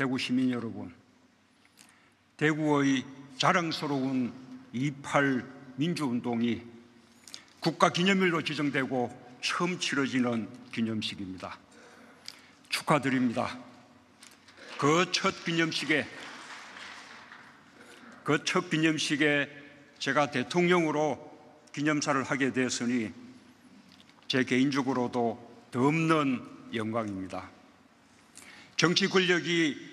대구 시민 여러분, 대구의 자랑스러운 2.8 민주운동이 국가기념일로 지정되고 처음 치러지는 기념식입니다. 축하드립니다. 그 첫 기념식에 제가 대통령으로 기념사를 하게 되었으니 제 개인적으로도 더없는 영광입니다. 정치 권력이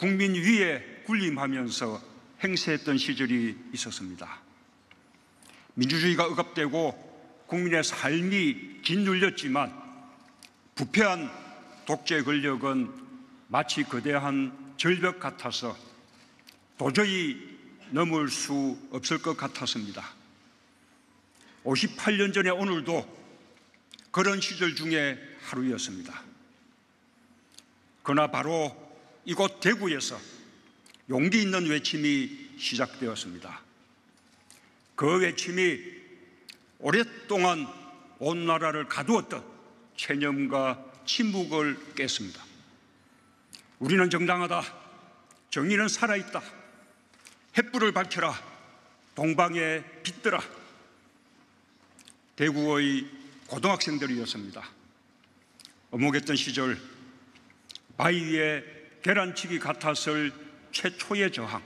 국민 위에 군림하면서 행세했던 시절이 있었습니다. 민주주의가 억압되고 국민의 삶이 짓눌렸지만 부패한 독재 권력은 마치 거대한 절벽 같아서 도저히 넘을 수 없을 것 같았습니다. 58년 전의 오늘도 그런 시절 중에 하루였습니다. 그러나 바로 이곳 대구에서 용기 있는 외침이 시작되었습니다. 그 외침이 오랫동안 온 나라를 가두었던 체념과 침묵을 깼습니다. 우리는 정당하다. 정의는 살아있다. 횃불을 밝혀라. 동방에 빛들아. 대구의 고등학생들이었습니다. 어목했던 시절 바위 위에 계란치기 같았을 최초의 저항.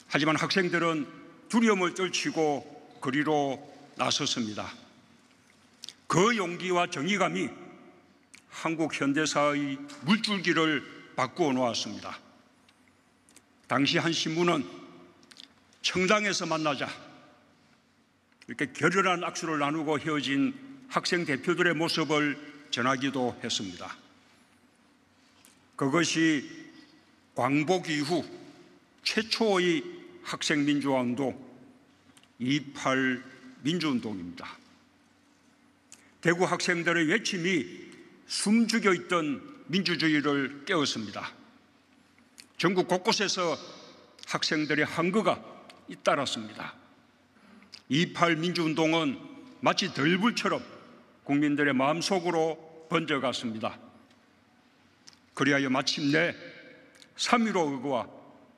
하지만 학생들은 두려움을 떨치고 거리로 나섰습니다. 그 용기와 정의감이 한국 현대사의 물줄기를 바꾸어 놓았습니다. 당시 한 신문은 청당에서 만나자 이렇게 결연한 악수를 나누고 헤어진 학생 대표들의 모습을 전하기도 했습니다. 그것이 광복 이후 최초의 학생민주화운동 2.8 민주운동입니다. 대구 학생들의 외침이 숨죽여 있던 민주주의를 깨웠습니다. 전국 곳곳에서 학생들의 항거가 잇따랐습니다. 2.8 민주운동은 마치 들불처럼 국민들의 마음속으로 번져갔습니다. 그리하여 마침내 3.15 의거와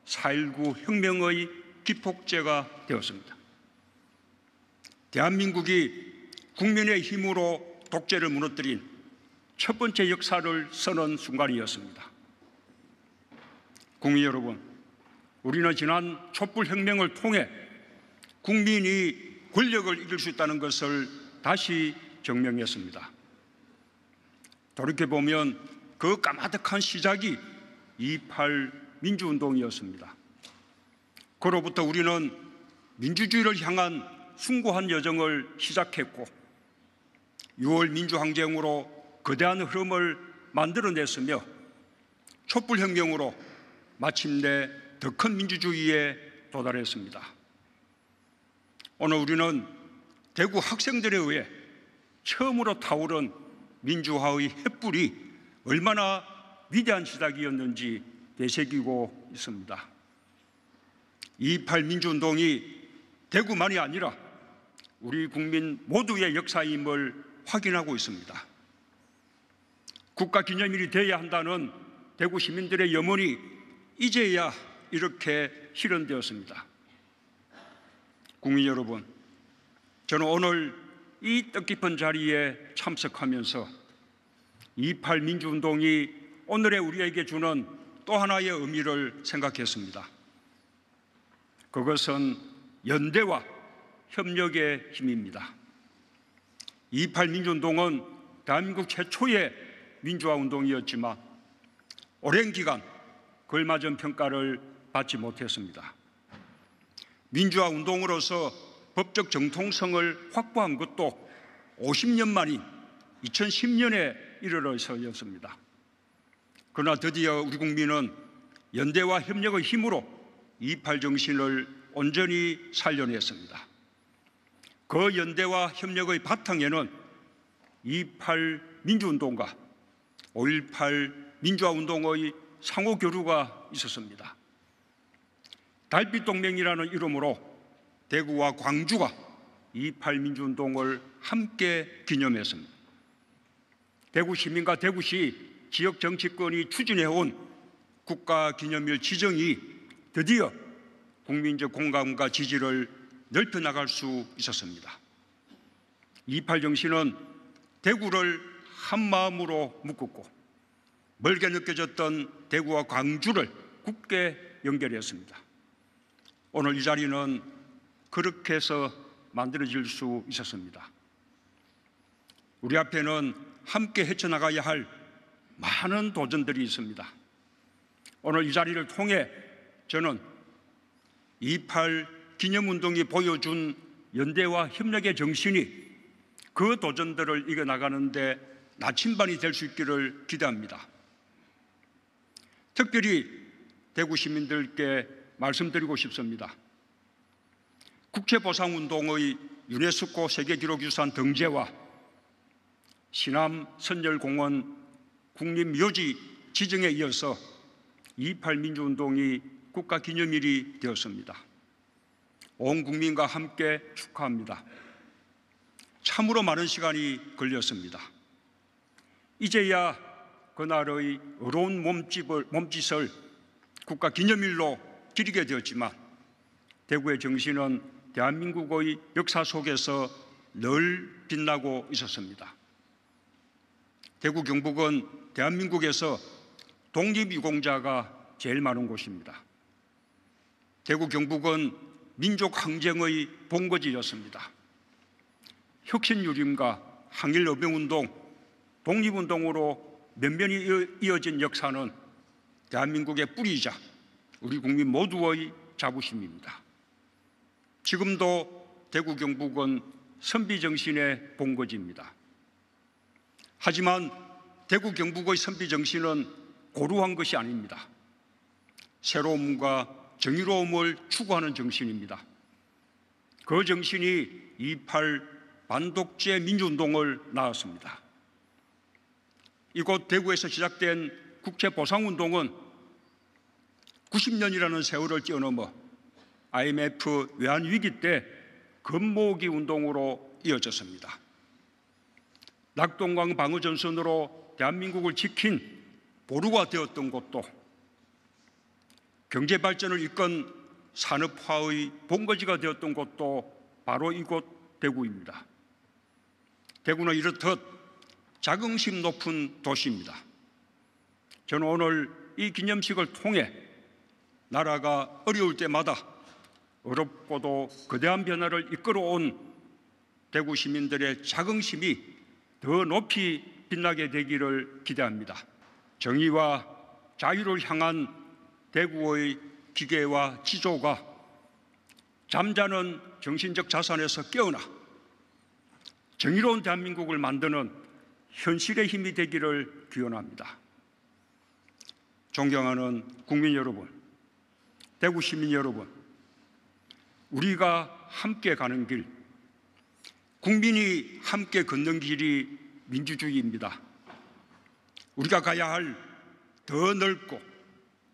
4.19 혁명의 기폭제가 되었습니다. 대한민국이 국민의 힘으로 독재를 무너뜨린 첫 번째 역사를 서는 순간이었습니다. 국민 여러분, 우리는 지난 촛불혁명을 통해 국민이 권력을 이길 수 있다는 것을 다시 증명했습니다. 돌이켜보면 그 까마득한 시작이 2.8 민주운동이었습니다. 그로부터 우리는 민주주의를 향한 숭고한 여정을 시작했고 6월 민주항쟁으로 거대한 흐름을 만들어냈으며 촛불혁명으로 마침내 더 큰 민주주의에 도달했습니다. 오늘 우리는 대구 학생들에 의해 처음으로 타오른 민주화의 횃불이 얼마나 위대한 시작이었는지 되새기고 있습니다. 2.8 민주운동이 대구만이 아니라 우리 국민 모두의 역사임을 확인하고 있습니다. 국가기념일이 되어야 한다는 대구 시민들의 염원이 이제야 이렇게 실현되었습니다. 국민 여러분, 저는 오늘 이 뜻깊은 자리에 참석하면서 2.8 민주운동이 오늘의 우리에게 주는 또 하나의 의미를 생각했습니다. 그것은 연대와 협력의 힘입니다. 2.8 민주운동은 대한민국 최초의 민주화운동이었지만 오랜 기간 걸맞은 평가를 받지 못했습니다. 민주화운동으로서 법적 정통성을 확보한 것도 50년 만인 2010년에 이르러서였습니다. 그러나 드디어 우리 국민은 연대와 협력의 힘으로 2.8 정신을 온전히 살려냈습니다. 그 연대와 협력의 바탕에는 2.8 민주운동과 5.18 민주화운동의 상호교류가 있었습니다. 달빛동맹이라는 이름으로 대구와 광주가 2.8 민주운동을 함께 기념했습니다. 대구 시민과 대구시 지역 정치권이 추진해온 국가기념일 지정이 드디어 국민적 공감과 지지를 넓혀 나갈 수 있었습니다. 2.28 정신은 대구를 한마음으로 묶었고 멀게 느껴졌던 대구와 광주를 굳게 연결했습니다. 오늘 이 자리는 그렇게 해서 만들어질 수 있었습니다. 우리 앞에는 함께 헤쳐나가야 할 많은 도전들이 있습니다. 오늘 이 자리를 통해 저는 2.28 기념운동이 보여준 연대와 협력의 정신이 그 도전들을 이겨나가는데 나침반이 될 수 있기를 기대합니다. 특별히 대구 시민들께 말씀드리고 싶습니다. 국채보상운동의 유네스코 세계기록유산 등재와 시남 선열공원 국립묘지 지정에 이어서 2.28 민주운동이 국가기념일이 되었습니다. 온 국민과 함께 축하합니다. 참으로 많은 시간이 걸렸습니다. 이제야 그날의 어려운 몸짓을 국가기념일로 기리게 되었지만 대구의 정신은 대한민국의 역사 속에서 늘 빛나고 있었습니다. 대구 경북은 대한민국에서 독립유공자가 제일 많은 곳입니다. 대구 경북은 민족항쟁의 본거지였습니다. 혁신유림과 항일어병운동, 독립운동으로 면면이 이어진 역사는 대한민국의 뿌리이자 우리 국민 모두의 자부심입니다. 지금도 대구 경북은 선비정신의 본거지입니다. 하지만 대구 경북의 선비정신은 고루한 것이 아닙니다. 새로움과 정의로움을 추구하는 정신입니다. 그 정신이 2.28 반독재 민주운동을 낳았습니다. 이곳 대구에서 시작된 국채보상운동은 90년이라는 세월을 뛰어넘어 IMF 외환위기 때 금모으기 운동으로 이어졌습니다. 낙동강 방어전선으로 대한민국을 지킨 보루가 되었던 곳도 경제발전을 이끈 산업화의 본거지가 되었던 곳도 바로 이곳 대구입니다. 대구는 이렇듯 자긍심 높은 도시입니다. 저는 오늘 이 기념식을 통해 나라가 어려울 때마다 어렵고도 거대한 변화를 이끌어온 대구 시민들의 자긍심이 더 높이 빛나게 되기를 기대합니다. 정의와 자유를 향한 대구의 기계와 지조가 잠자는 정신적 자산에서 깨어나 정의로운 대한민국을 만드는 현실의 힘이 되기를 기원합니다. 존경하는 국민 여러분, 대구 시민 여러분, 우리가 함께 가는 길, 국민이 함께 걷는 길이 민주주의입니다. 우리가 가야 할 더 넓고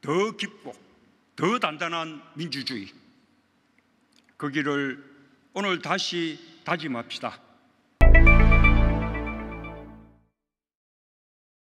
더 깊고 더 단단한 민주주의, 그 길을 오늘 다시 다짐합시다.